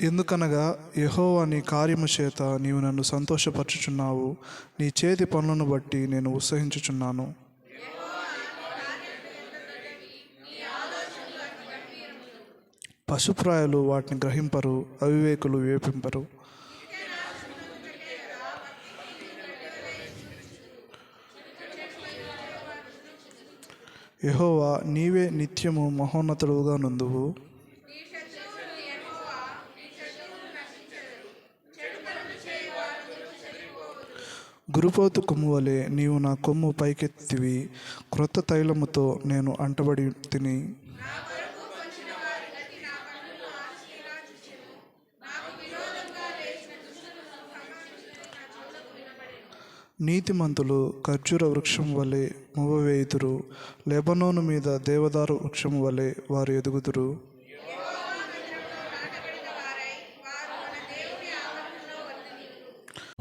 ఎందుకనగా యెహోవా నీ కార్యము చేత నీవు నన్ను సంతోషపరచుచున్నావు, నీ చేతి పనులను బట్టి నేను ఉత్సహించుచున్నాను. పశుప్రాయులు వాటిని గ్రహింపరు, అవివేకులు వేపింపరు. యెహోవా నీవే నిత్యము మహోన్నతుడుగా నుందువు. గురుపోతు కొమ్ము వలె నీవు నా కొమ్ము పైకెత్తివి, క్రొత్త తైలముతో నేను అంటబడి తిని. నీతిమంతులు ఖర్జూర వృక్షం వలె మువ్వవేయుదురు, లెబనోను మీద దేవదారు వృక్షము వలె వారు ఎదుగుదురు.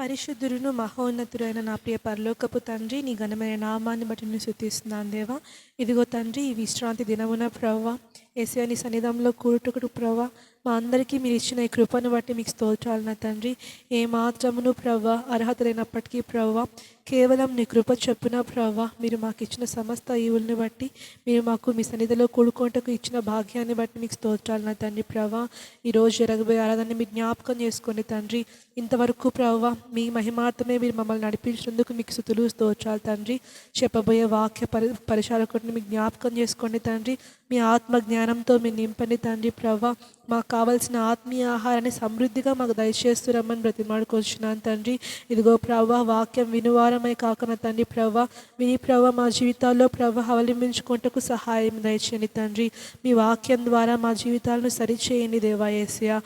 పరిశుద్ధుడును మహోన్నతుడైన నా ప్రియ పరలోకపు తండ్రి, నీ ఘనమైన నామాన్ని బట్టి నేను స్తుతిస్తున్నాను దేవా. ఇదిగో తండ్రి, ఈ విశ్రాంతి దినమున ప్రవ్వా యేసయ్య నీ సన్నిధానంలో కూడుటకు ప్రవ్వా మా అందరికీ మీరు ఇచ్చిన ఈ కృపను బట్టి మీకు స్తోత్రాలు నా తండ్రి. ఏ మాత్రమును ప్రవ్వా అర్హత లేనప్పటికీ ప్రవ్వా కేవలం నీ కృప చొప్పున ప్రవ్వా మీరు మాకు ఇచ్చిన సమస్త ఈవుల్ని బట్టి, మీరు మాకు మీ సన్నిధిలో కూడుకోటకు ఇచ్చిన భాగ్యాన్ని బట్టి మీకు స్తోత్రాలు నా తండ్రి. ప్రవ్వా ఈరోజు జరగబోయే ఆరాధనని మీరు జ్ఞాపకం చేసుకోండి తండ్రి. ఇంతవరకు ప్రవ్వా మీ మహిమార్థమే మీరు మమ్మల్ని నడిపించినందుకు మీకు స్తుతులు స్తోత్రాలు తండ్రి. చెప్పబోయే వాక్య పరిచారకుడిని మీకు జ్ఞాపకం చేసుకోండి తండ్రి. మీ ఆత్మ జ్ఞానంతో మీరు నింపండి తండ్రి. ప్రవ్వా మాకు కావాల్సిన ఆత్మీయ ఆహారాన్ని సమృద్ధిగా మాకు దయచేస్తురమ్మని బ్రతిమాడుకొచ్చున్నాను తండ్రి. ఇదిగో ప్రవ్వా వాక్యం వినువారమై కాకుండా తండ్రి ప్రవ్వా విని ప్రవ్వా మా జీవితాల్లో ప్రవ్వా అవలంబించుకుంటకు సహాయం దయచేయండి తండ్రి. మీ వాక్యం ద్వారా మా జీవితాలను సరిచేయండి దేవా యేసయ్య.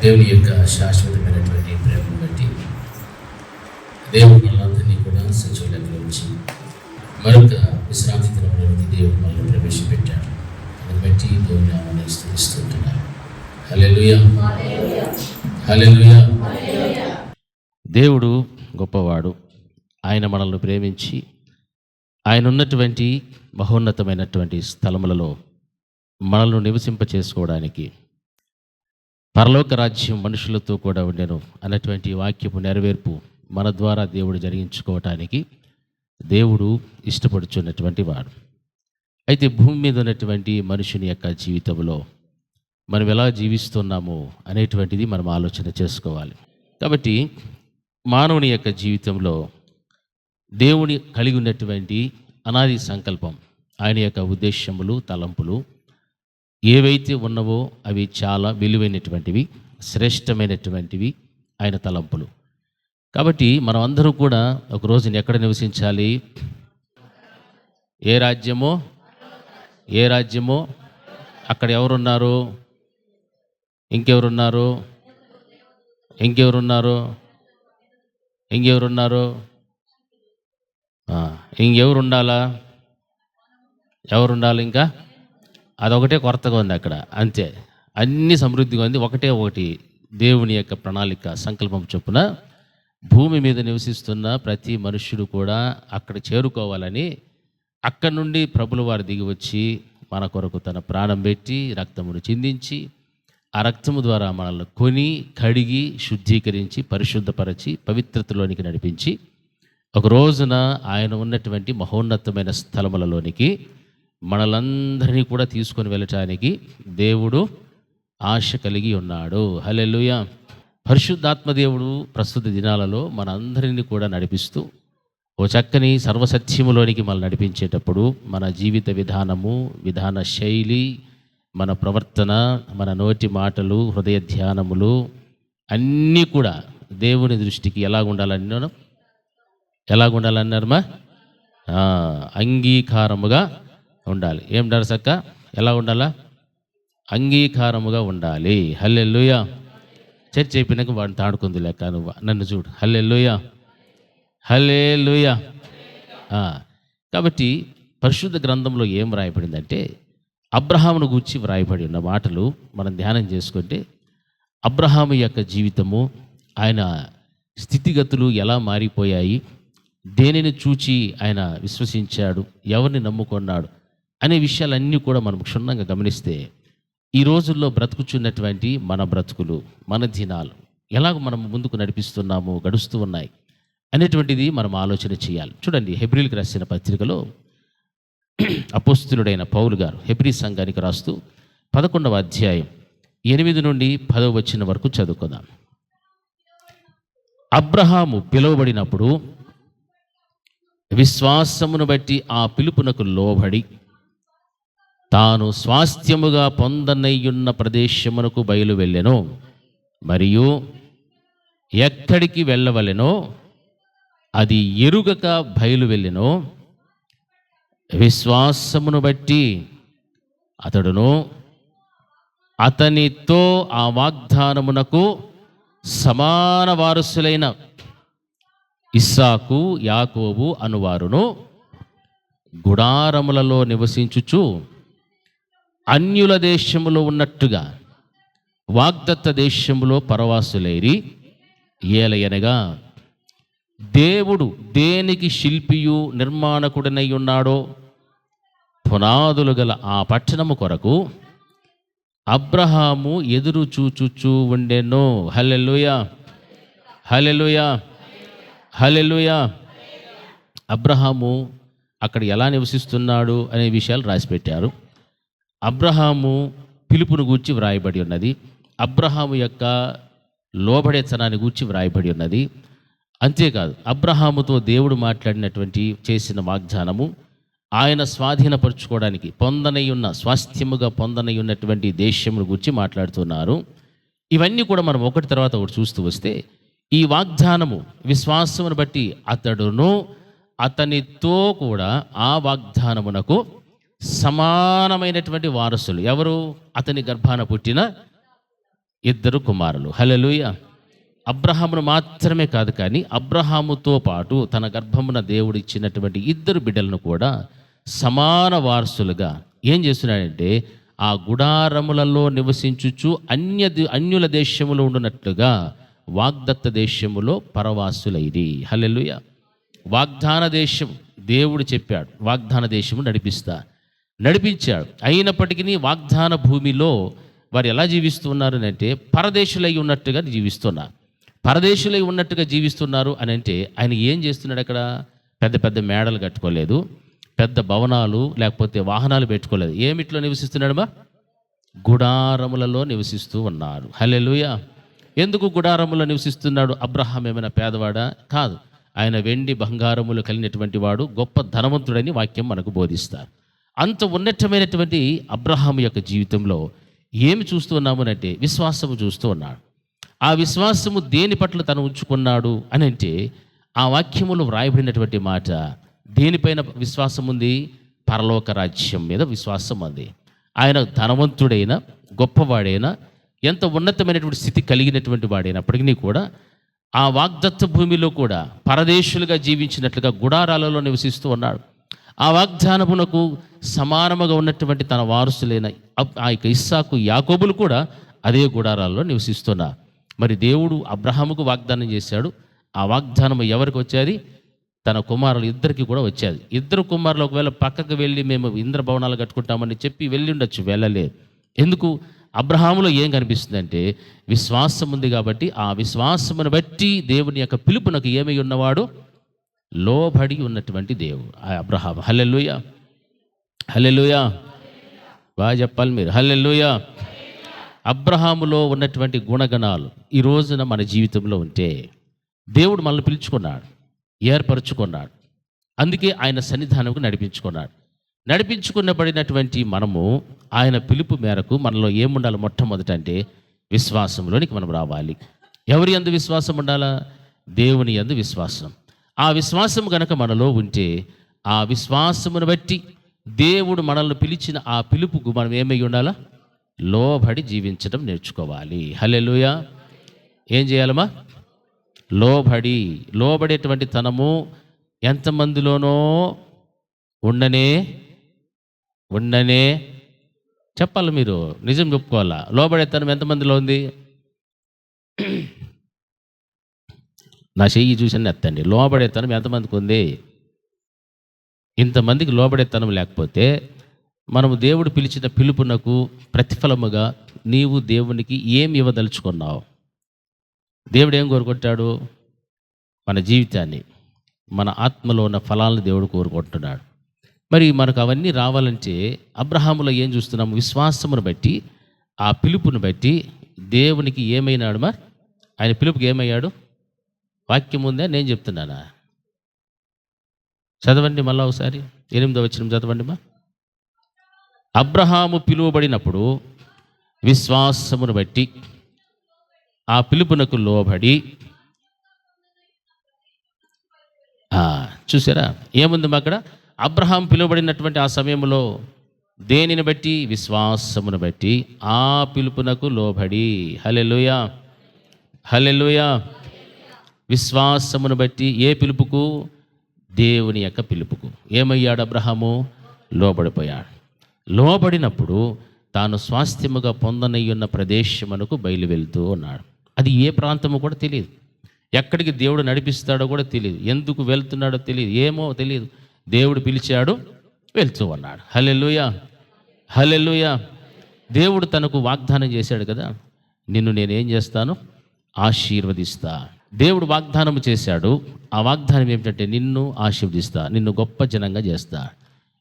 దేవుని యొక్క శాశ్వతమైనటువంటి ప్రేమను బట్టి దేవుడు మనందరినీ కూడా సజీవులకు ఉంచి మరొక విశ్రాంతి దినంలోకి దేవుడు మనల్ని ప్రవేశపెట్టాడు. దాన్ని బట్టి దేవుని నామాన్ని స్తుతిస్తున్నాను. హల్లెలూయా, హల్లెలూయా. దేవుడు గొప్పవాడు. ఆయన మనల్ని ప్రేమించి ఆయన ఉన్నటువంటి మహోన్నతమైనటువంటి స్థలములలో మనల్ని నివసింపచేసుకోవడానికి పరలోక రాజ్యం మనుషులతో కూడా ఉండెను అన్నటువంటి వాక్యపు నెరవేర్పు మన ద్వారా దేవుడు జరిగించుకోవటానికి దేవుడు ఇష్టపడుచున్నటువంటి వాడు. అయితే భూమి మీద ఉన్నటువంటి మనుషుని యొక్క జీవితంలో మనం ఎలా జీవిస్తున్నామో అనేటువంటిది మనం ఆలోచన చేసుకోవాలి. కాబట్టి మానవుని యొక్క జీవితంలో దేవుని కలిగి ఉన్నటువంటి అనాది సంకల్పం, ఆయన యొక్క ఉద్దేశములు, తలంపులు ఏవైతే ఉన్నవో అవి చాలా విలువైనటువంటివి, శ్రేష్టమైనటువంటివి ఆయన తలంపులు. కాబట్టి మనం అందరూ కూడా ఒక రోజున ఎక్కడ నివసించాలి? ఏ రాజ్యమో అక్కడ ఎవరున్నారు? ఇంకెవరున్నారు? ఇంకెవరు ఉండాలా? ఎవరుండాలి? ఇంకా అదొకటే కొరతగా ఉంది అక్కడ, అంతే. అన్ని సమృద్ధిగా ఉంది. ఒకటి దేవుని యొక్క ప్రణాళిక, సంకల్పం చొప్పున భూమి మీద నివసిస్తున్న ప్రతి మనుష్యుడు కూడా అక్కడ చేరుకోవాలని అక్కడి నుండి ప్రభుల వారు దిగి వచ్చి మన కొరకు తన ప్రాణం పెట్టి రక్తమును చిందించి ఆ రక్తము ద్వారా మనల్ని కొని కడిగి శుద్ధీకరించి పరిశుద్ధపరచి పవిత్రతలోనికి నడిపించి ఒక రోజున ఆయన ఉన్నటువంటి మహోన్నతమైన స్థలములలోనికి మనలందరినీ కూడా తీసుకొని వెళ్ళటానికి దేవుడు ఆశ కలిగి ఉన్నాడు. హల్లెలూయా. పరిశుద్ధాత్మ దేవుడు ప్రస్తుత దినాలలో మనందరినీ కూడా నడిపిస్తూ ఓ చక్కని సర్వసత్యములోనికి మనం నడిపించేటప్పుడు మన జీవిత విధానము, విధాన శైలి, మన ప్రవర్తన, మన నోటి మాటలు, హృదయ ధ్యానములు అన్నీ కూడా దేవుని దృష్టికి ఎలాగుండాలన్నారమ్మా? అంగీకారముగా ఉండాలి. ఏం డరసక్క? ఎలా ఉండాలా? అంగీకారముగా ఉండాలి. హల్లెలూయా. చర్చ అయిపోయినాక వాడిని తాడుకుంది లెక్క, నువ్వు నన్ను చూడు. హల్లెలూయా, హల్లెలూయా. కాబట్టి పరిశుద్ధ గ్రంథంలో ఏం వ్రాయబడిందంటే అబ్రహామును గూర్చి వ్రాయబడి ఉన్న మాటలు మనం ధ్యానం చేసుకుంటే అబ్రహాము యొక్క జీవితము, ఆయన స్థితిగతులు ఎలా మారిపోయాయి, దేనిని చూచి ఆయన విశ్వసించాడు, ఎవరిని నమ్ముకున్నాడు అనే విషయాలన్నీ కూడా మనం క్షుణ్ణంగా గమనిస్తే ఈ రోజుల్లో బ్రతుకుచున్నటువంటి మన బ్రతుకులు, మన దినాలు ఎలాగ మనం ముందుకు నడిపిస్తున్నాము, గడుస్తూ ఉన్నాయి అనేటువంటిది మనం ఆలోచన చేయాలి. చూడండి, హెబ్రీలకు రాసిన పత్రికలో అపోస్తులుడైన పౌలు గారు హెబ్రీ సంఘానికి రాస్తూ 11వ అధ్యాయం 8 నుండి 10వ వచనం వరకు చదువుకుందాం. అబ్రహాము పిలువబడినప్పుడు విశ్వాసమును బట్టి ఆ పిలుపునకు లోబడి తాను స్వాస్థ్యముగా పొందనయ్యున్న ప్రదేశమునకు బయలు వెళ్ళెను, మరియు ఎక్కడికి వెళ్ళవలెనో అది ఎరుగక బయలు వెళ్ళెను. విశ్వాసమును బట్టి అతడును అతనితో ఆ వాగ్దానమునకు సమాన వారసులైన ఇస్సాకు, యాకోబు అనువారును గుడారములలో నివసించుచు అన్యుల దేశములో ఉన్నట్టుగా వాగ్దత్త దేశములో పరవాసులైరి. ఏలయనగా దేవుడు దేనికి శిల్పియు నిర్మాణకుడనై ఉన్నాడో పునాదులు గల ఆ పట్టణము కొరకు అబ్రహాము ఎదురు చూచుచూ ఉండెను. హల్లెలూయా, హల్లెలూయా, హల్లెలూయా. అబ్రహాము అక్కడ ఎలా నివసిస్తున్నాడు అనే విషయాలు రాసిపెట్టారు. అబ్రహాము పిలుపును గూర్చి వ్రాయబడి ఉన్నది. అబ్రహాము యొక్క లోబడేతనాన్ని గూర్చి వ్రాయబడి ఉన్నది. అంతేకాదు, అబ్రహాముతో దేవుడు మాట్లాడినటువంటి చేసిన వాగ్దానము, ఆయన స్వాధీనపరుచుకోవడానికి స్వాస్థ్యముగా పొందనై ఉన్నటువంటి దేశమును గురించి మాట్లాడుతున్నారు. ఇవన్నీ కూడా మనం ఒకటి తర్వాత ఒకటి చూస్తూ వస్తే ఈ వాగ్దానము విశ్వాసమును బట్టి అతడును అతనితో కూడా ఆ వాగ్దానమునకు సమానమైనటువంటి వారసులు ఎవరు? అతని గర్భాన పుట్టిన 2 కుమారులు. హల్లెలూయా. అబ్రహామును మాత్రమే కాదు, కానీ అబ్రహాముతో పాటు తన గర్భమున దేవుడు ఇచ్చినటువంటి 2 బిడ్డలను కూడా సమాన వారసులుగా ఏం చేస్తున్నాడంటే ఆ గుడారములలో నివసించుచు అన్యుల దేశములో ఉండునట్లుగా వాగ్దత్త దేశములో పరవాసులైరి. హల్లెలూయా. వాగ్దాన దేశం దేవుడు చెప్పాడు, వాగ్దాన దేశము నడిపించాడు. అయినప్పటికీ వాగ్దాన భూమిలో వారు ఎలా జీవిస్తున్నారు అంటే పరదేశులై ఉన్నట్టుగా జీవిస్తున్నారు. పరదేశులై ఉన్నట్టుగా జీవిస్తున్నారు అని అంటే ఆయన ఏం చేస్తున్నాడు? అక్కడ పెద్ద పెద్ద మేడలు కట్టుకోలేదు, పెద్ద భవనాలు లేకపోతే వాహనాలు పెట్టుకోలేదు. ఏమిట్లో నివసిస్తున్నాడు? గుడారములలో నివసిస్తూ ఉన్నారు. హల్లెలూయా. ఎందుకు గుడారములో నివసిస్తున్నాడు? అబ్రహాం ఏమైనా పేదవాడా? కాదు. ఆయన వెండి బంగారములు కలిగినటువంటి వాడు, గొప్ప ధనవంతుడని వాక్యం మనకు బోధిస్తారు. అంత ఉన్నతమైనటువంటి అబ్రహాము యొక్క జీవితంలో ఏమి చూస్తూ ఉన్నామునంటే విశ్వాసము చూస్తూ ఉన్నాడు. ఆ విశ్వాసము దేని పట్ల తను ఉంచుకున్నాడు అని అంటే ఆ వాక్యములో వ్రాయబడినటువంటి మాట దేనిపైన విశ్వాసం ఉంది? పరలోక రాజ్యం మీద విశ్వాసం ఉంది. ఆయన ధనవంతుడైన, గొప్పవాడైనా, ఎంత ఉన్నతమైనటువంటి స్థితి కలిగినటువంటి వాడైనప్పటికీ కూడా ఆ వాగ్దత్త భూమిలో కూడా పరదేశులుగా జీవించినట్లుగా గుడారాలలో నివసిస్తూ ఉన్నాడు. ఆ వాగ్దానమునకు సమానముగా ఉన్నటువంటి తన వారసులైన ఆ యొక్క ఇస్సాకు, యాకోబులు కూడా అదే గుడారాల్లో నివసిస్తున్నారు. మరి దేవుడు అబ్రహాముకు వాగ్దానం చేశాడు. ఆ వాగ్దానం ఎవరికి వచ్చేది? తన కుమారులు 2కి కూడా వచ్చేది. 2 కుమారులు ఒకవేళ పక్కకు వెళ్ళి మేము ఇంద్ర భవనాలు కట్టుకుంటామని చెప్పి వెళ్ళి ఉండొచ్చు, వెళ్ళలేదు. ఎందుకు? అబ్రహాములో ఏం కనిపిస్తుందంటే విశ్వాసం ఉంది కాబట్టి ఆ విశ్వాసమును బట్టి దేవుని యొక్క పిలుపునకు ఏమై ఉన్నవాడు? లోబడి ఉన్నటువంటి దేవుడు ఆ అబ్రహాము. హల్లెలూయా, హల్లెలూయా. బాగా చెప్పాలి మీరు. హల్లెలూయా. అబ్రహాములో ఉన్నటువంటి గుణగణాలు ఈ రోజున మన జీవితంలో ఉంటే దేవుడు మనల్ని పిలుచుకున్నాడు, ఏర్పరచుకున్నాడు. అందుకే ఆయన సన్నిధానంకు నడిపించుకున్నబడినటువంటి మనము ఆయన పిలుపు మేరకు మనలో ఏముండాలి? మొట్టమొదట అంటే విశ్వాసంలోనికి మనం రావాలి. ఎవరి యందు విశ్వాసం ఉండాలా? దేవుని యందు విశ్వాసం. ఆ విశ్వాసం గనక మనలో ఉంటే ఆ విశ్వాసమును బట్టి దేవుడు మనల్ని పిలిచిన ఆ పిలుపుకు మనం ఏమై ఉండాలా? లోబడి జీవించడం నేర్చుకోవాలి. హల్లెలూయా. ఏం చేయాలమ్మా? లోబడేటువంటి తనము ఎంతమందిలోనో ఉండనే చెప్పాలి. మీరు నిజం చెప్పుకోవాలా. లోబడేతనం ఎంతమందిలో ఉంది? నా చెయ్యి చూసి ఎత్తండి. లోబడేతనం ఎంతమందికి ఉంది? ఇంతమందికి లోబడేతనం లేకపోతే మనము దేవుడు పిలిచిన పిలుపునకు ప్రతిఫలముగా నీవు దేవునికి ఏం ఇవ్వదలుచుకున్నావు? దేవుడు ఏం కోరుకుంటాడు? మన జీవితాన్ని, మన ఆత్మలో ఉన్న ఫలాలను దేవుడు కోరుకుంటున్నాడు. మరి మనకు అవన్నీ రావాలంటే అబ్రహాములో ఏం చూస్తున్నాము? విశ్వాసమును బట్టి, ఆ పిలుపుని బట్టి దేవునికి ఏమైనాడు? మరి ఆయన పిలుపుకి ఏమయ్యాడు? వాక్యం ఉందే, నేను చెప్తున్నానా? చదవండి మళ్ళా ఒకసారి 8వ వచనం చదవండి మా. అబ్రహాము పిలువబడినప్పుడు విశ్వాసమును బట్టి ఆ పిలుపునకు లోబడి, చూసారా ఏముంది మా అక్కడ? అబ్రహాం పిలువబడినటువంటి ఆ సమయంలో దేనిని బట్టి? విశ్వాసమును బట్టి ఆ పిలుపునకు లోబడి. హల్లెలూయా, హల్లెలూయా. విశ్వాసమును బట్టి ఏ పిలుపుకు? దేవుని యొక్క పిలుపుకు ఏమయ్యాడు అబ్రహాము? లోబడిపోయాడు. లోబడినప్పుడు తాను స్వాస్థ్యముగా పొందనయ్యున్న ప్రదేశమునకు బయలు వెళ్తూ ఉన్నాడు. అది ఏ ప్రాంతము కూడా తెలియదు, ఎక్కడికి దేవుడు నడిపిస్తాడో కూడా తెలియదు, ఎందుకు వెళ్తున్నాడో తెలియదు, ఏమో తెలియదు. దేవుడు పిలిచాడు, వెళ్తూ ఉన్నాడు. హల్లెలూయా, హల్లెలూయా. దేవుడు తనకు వాగ్దానం చేశాడు కదా, నిన్ను నేనేం చేస్తాను? ఆశీర్వదిస్తా. దేవుడు వాగ్దానం చేశాడు. ఆ వాగ్దానం ఏమిటంటే నిన్ను ఆశీర్వదిస్తా, నిన్ను గొప్ప జనంగా చేస్తా.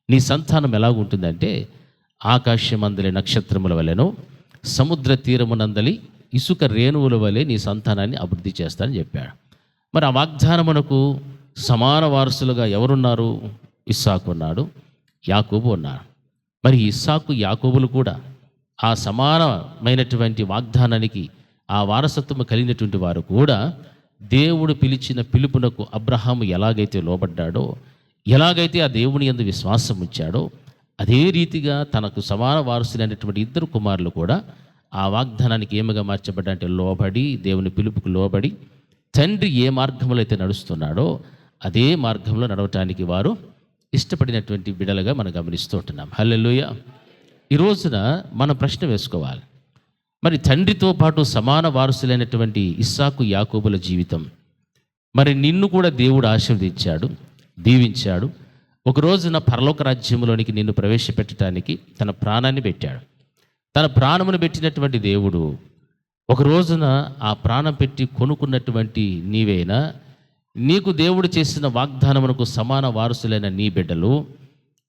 నీ సంతానం ఎలాగుంటుందంటే ఆకాశమందలి నక్షత్రముల వలెను, సముద్ర తీరమునందలి ఇసుక రేణువుల వలె నీ సంతానాన్ని అభివృద్ధి చేస్తానని చెప్పాడు. మరి ఆ వాగ్దానమునకు సమాన వారసులుగా ఎవరున్నారు? ఇస్సాకు ఉన్నాడు, యాకోబు ఉన్నాడు. మరి ఇస్సాకు యాకోబులు కూడా ఆ సమానమైనటువంటి వాగ్దానానికి ఆ వారసత్వము కలిగినటువంటి వారు కూడా దేవుడు పిలిచిన పిలుపునకు అబ్రహాము ఎలాగైతే లోబడ్డాడో, ఎలాగైతే ఆ దేవుని యందు విశ్వాసం ఉంచాడో, అదే రీతిగా తనకు సమాన వారసులైనటువంటి 2 కుమారులు కూడా ఆ వాగ్దానానికి ఏమిగా మార్చబడ్డంటే లోబడి, దేవుని పిలుపుకు లోబడి తండ్రి ఏ మార్గంలో అయితే నడుస్తున్నాడో అదే మార్గంలో నడవటానికి వారు ఇష్టపడినటువంటి బిడలుగా మనం గమనిస్తూ ఉంటున్నాం. హల్లెలూయా. ఈ రోజున మనం ప్రశ్న వేసుకోవాలి, మరి తండ్రితో పాటు సమాన వారసులైనటువంటి ఇస్సాకు యాకోబుల జీవితం, మరి నిన్ను కూడా దేవుడు ఆశీర్వదించాడు, దీవించాడు. ఒక రోజున పరలోక రాజ్యంలోనికి నిన్ను ప్రవేశపెట్టడానికి తన ప్రాణాన్ని పెట్టాడు. తన ప్రాణమును పెట్టినటువంటి దేవుడు ఒక రోజున ఆ ప్రాణం పెట్టి కొనుక్కున్నటువంటి నీవేనా, నీకు దేవుడు చేసిన వాగ్దానమునకు సమాన వారసులైన నీ బిడ్డలు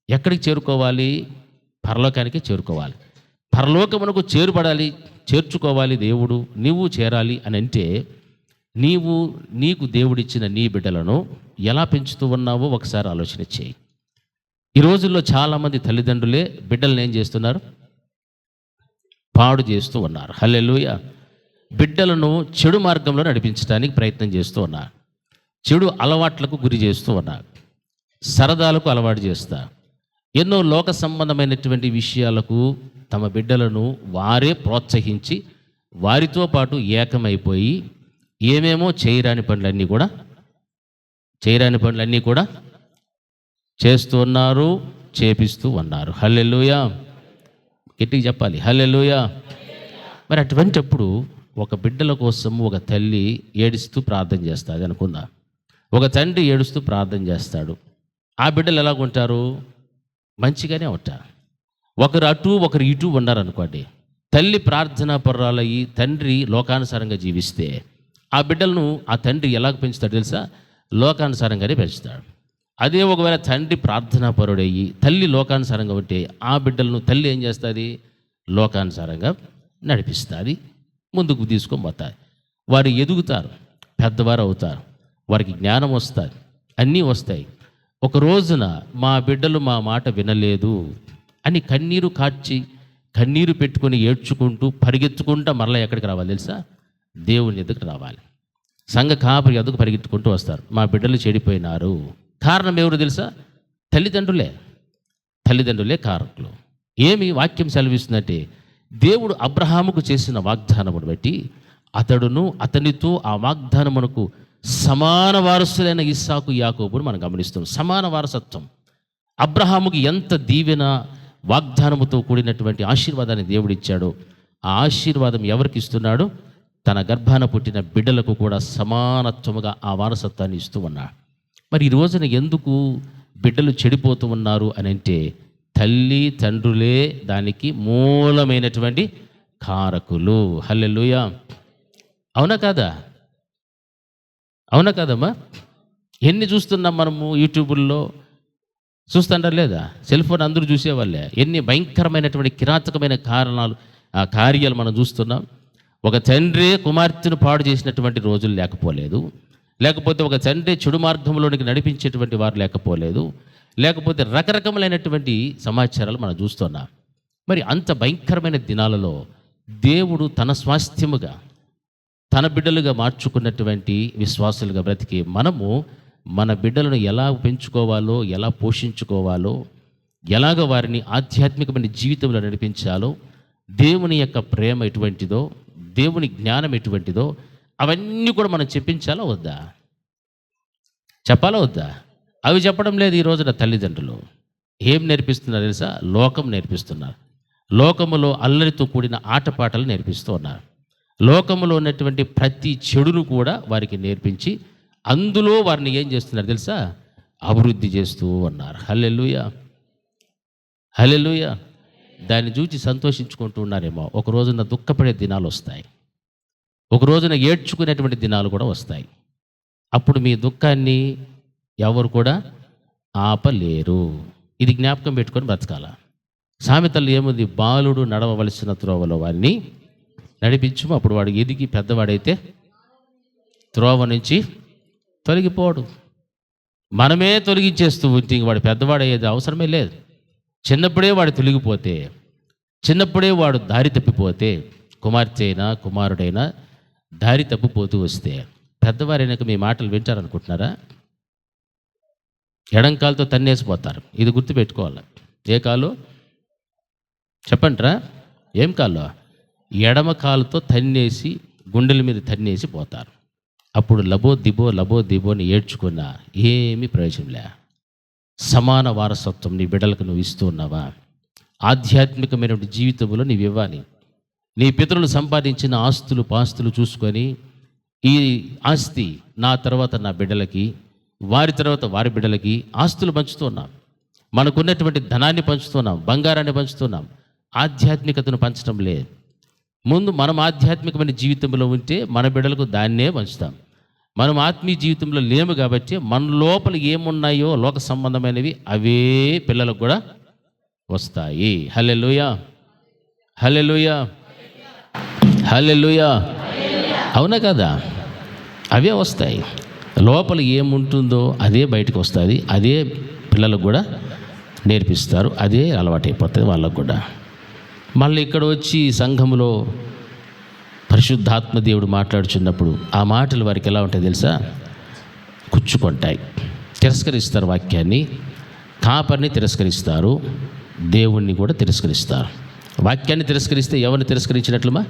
ఎక్కడికి చేరుకోవాలి? పరలోకానికి చేరుకోవాలి. పరలోకమునకు చేర్చుకోవాలి దేవుడు, నీవు చేరాలి అని అంటే నీకు దేవుడిచ్చిన నీ బిడ్డలను ఎలా పెంచుతూ ఉన్నావో ఒకసారి ఆలోచన చేయి. ఈ రోజుల్లో చాలామంది తల్లిదండ్రులే బిడ్డలను ఏం చేస్తున్నారు? పాడు చేస్తూ ఉన్నారు. హల్లెలూయా. బిడ్డలను చెడు మార్గంలో నడిపించడానికి ప్రయత్నం చేస్తూ ఉన్నారు, చెడు అలవాట్లకు గురి చేస్తూ ఉన్నారు, సరదాలకు అలవాటు చేస్తారు, ఎన్నో లోక సంబంధమైనటువంటి విషయాలకు తమ బిడ్డలను వారే ప్రోత్సహించి వారితో పాటు ఏకమైపోయి ఏమేమో చేయరాని పనులన్నీ కూడా చేస్తూ ఉన్నారు, చేపిస్తూ ఉన్నారు. హల్లెలూయా. గట్టిగా చెప్పాలి, హల్లెలూయా. మరి అటువంటిప్పుడు ఒక బిడ్డల కోసం ఒక తల్లి ఏడుస్తూ ప్రార్థన చేస్తుంది అనుకుందా, ఒక తండ్రి ఏడుస్తూ ప్రార్థన చేస్తాడు. ఆ బిడ్డలు ఎలాగుంటారు? మంచిగానే ఉంటారు. ఒకరు అటు ఒకరు ఇటు ఉన్నారనుకోండి, తల్లి ప్రార్థనా పరురాలయ్యి తండ్రి లోకానుసారంగా జీవిస్తే ఆ బిడ్డలను ఆ తండ్రి ఎలాగ పెంచుతాడు తెలుసా? లోకానుసారంగానే పెంచుతాడు. అదే ఒకవేళ తండ్రి ప్రార్థనా పరుడయ్యి తల్లి లోకానుసారంగా ఉంటే ఆ బిడ్డలను తల్లి ఏం చేస్తుంది? లోకానుసారంగా నడిపిస్తుంది, ముందుకు తీసుకొని పోతుంది. వారు ఎదుగుతారు, పెద్దవారు అవుతారు, వారికి జ్ఞానం వస్తుంది, అన్నీ వస్తాయి. ఒక రోజున మా బిడ్డలు మా మాట వినలేదు అని కన్నీరు కార్చి కన్నీరు పెట్టుకొని ఏడ్చుకుంటూ పరిగెత్తుకుంటూ మరలా ఎక్కడికి రావాలి తెలుసా? దేవుని ఎదుగు రావాలి. సంఘ కాపరి ఎదుగు పరిగెత్తుకుంటూ వస్తారు, మా బిడ్డలు చెడిపోయినారు. కారణం ఎవరు తెలుసా? తల్లిదండ్రులే కారకులు. ఏమి వాక్యం సెలవిస్తుందంటే దేవుడు అబ్రహాముకు చేసిన వాగ్దానమును బట్టి అతడును అతనితో ఆ వాగ్దానమునకు సమాన వారసులైన ఇస్సాకు యాకోబును మనం గమనిస్తున్నాం. సమాన వారసత్వం. అబ్రహాముకి ఎంత దీవెన వాగ్దానముతో కూడినటువంటి ఆశీర్వాదాన్ని దేవుడు ఇచ్చాడో ఆ ఆశీర్వాదం ఎవరికి ఇస్తున్నాడు? తన గర్భాన పుట్టిన బిడ్డలకు కూడా సమానత్వముగా ఆ వారసత్వాన్ని ఇస్తూ ఉన్నాడు. మరి ఈ రోజున ఎందుకు బిడ్డలు చెడిపోతూ ఉన్నారు అని అంటే తల్లి తండ్రులే దానికి మూలమైనటువంటి కారకులు. హల్లెలూయా. అవునా కాదా? అవునా కాదమ్మా? ఎన్ని చూస్తున్నాం మనము యూట్యూబుల్లో, చూస్తుంటారు లేదా? సెల్ ఫోన్ అందరూ చూసేవాళ్ళే. ఎన్ని భయంకరమైనటువంటి కిరాతకమైన కార్యాలు మనం చూస్తున్నాం. ఒక తండ్రి కుమార్తెను పాడు చేసినటువంటి రోజులు లేకపోలేదు, లేకపోతే ఒక తండ్రి చెడు మార్గంలోనికి నడిపించేటువంటి వారు లేకపోలేదు, లేకపోతే రకరకములైనటువంటి సమాచారాలు మనం చూస్తున్నాం. మరి అంత భయంకరమైన దినాలలో దేవుడు తన స్వాస్థ్యముగా తన బిడ్డలుగా మార్చుకున్నటువంటి విశ్వాసులుగా బ్రతికి మనము మన బిడ్డలను ఎలా పెంచుకోవాలో, ఎలా పోషించుకోవాలో, ఎలాగ వారిని ఆధ్యాత్మికమైన జీవితంలో నడిపించాలో, దేవుని యొక్క ప్రేమ ఎటువంటిదో, దేవుని జ్ఞానం ఎటువంటిదో అవన్నీ కూడా మనం చెప్పించాలా వద్దా? చెప్పాలా వద్దా? అవి చెప్పడం లేదు ఈ రోజున తల్లిదండ్రులు. ఏం నేర్పిస్తున్నారు తెలుసా? లోకం నేర్పిస్తున్నారు. లోకములో అల్లరితో కూడిన ఆటపాటలు నేర్పిస్తూ ఉన్నారు. లోకములో ఉన్నటువంటి ప్రతి చెడును కూడా వారికి నేర్పించి అందులో వారిని ఏం చేస్తున్నారు తెలుసా? అభివృద్ధి చేస్తూ ఉన్నారు. హల్లెలూయా, హల్లెలూయా. దాన్ని చూసి సంతోషించుకుంటూ ఉన్నారేమో. ఒక రోజున దుఃఖపడే దినాలు వస్తాయి, ఒక రోజున ఏడ్చుకునేటువంటి దినాలు కూడా వస్తాయి. అప్పుడు మీ దుఃఖాన్ని ఎవరు కూడా ఆపలేరు. ఇది జ్ఞాపకం పెట్టుకొని బ్రతకాల. సామెతలు ఏముంది? బాలుడు నడవవలసిన త్రోవలో వారిని నడిపించము, అప్పుడు వాడు ఎదిగి పెద్దవాడైతే త్రోవ నుంచి తొలగిపోడు. మనమే తొలగించేస్తూ ఉంటే వాడు పెద్దవాడయ్యేది అవసరమే లేదు. చిన్నప్పుడే వాడు తొలగిపోతే, చిన్నప్పుడే వాడు దారి తప్పిపోతే, కుమార్తె అయినా కుమారుడైనా దారి తప్పిపోతూ వస్తే పెద్దవారైనాక మీ మాటలు వింటారనుకుంటున్నారా? ఎడంకాలతో తన్నేసిపోతారు. ఇది గుర్తుపెట్టుకోవాలి. ఏ కాలు చెప్పండిరా? ఏం కాలో? ఎడమ కాలుతో తన్నేసి గుండెల మీద తన్నేసి పోతారు. అప్పుడు లబో దిబో అని ఏడ్చుకున్నా ఏమీ ప్రయోజనం లే. సమాన వారసత్వం నీ బిడ్డలకు నువ్వు ఇస్తూ ఉన్నావా? ఆధ్యాత్మికమైన జీవితంలో నీవు ఇవ్వాలి. నీ పితరులు సంపాదించిన ఆస్తులు పాస్తులు చూసుకొని ఈ ఆస్తి నా తర్వాత నా బిడ్డలకి, వారి తర్వాత వారి బిడ్డలకి ఆస్తులు పంచుతున్నాం. మనకున్నటువంటి ధనాన్ని పంచుతున్నాం, బంగారాన్ని పంచుతున్నాం. ఆధ్యాత్మికతను పంచడం లేదు. ముందు మనం ఆధ్యాత్మికమైన జీవితంలో ఉంటే మన బిడ్డలకు దాన్నే పంచుతాం. మనం ఆత్మీయ జీవితంలో లేము కాబట్టి మన లోపల ఏమున్నాయో లోక సంబంధమైనవి అవే పిల్లలకు కూడా వస్తాయి. హల్లెలూయా, హల్లెలూయా, హల్లెలూయా. అవునా కదా? అవే వస్తాయి. లోపల ఏముంటుందో అదే బయటకు వస్తుంది. అదే పిల్లలకు కూడా నేర్పిస్తారు. అదే అలవాటైపోతుంది వాళ్ళకు కూడా. మళ్ళీ ఇక్కడ వచ్చి సంఘములో పరిశుద్ధాత్మ దేవుడు మాట్లాడుచున్నప్పుడు ఆ మాటలు వారికి ఎలా ఉంటాయి తెలుసా? గుచ్చుకుంటాయి. తిరస్కరిస్తారు వాక్యాన్ని, కాపరిని తిరస్కరిస్తారు, దేవుణ్ణి కూడా తిరస్కరిస్తారు. వాక్యాన్ని తిరస్కరిస్తే ఎవరిని తిరస్కరించినట్లుమా?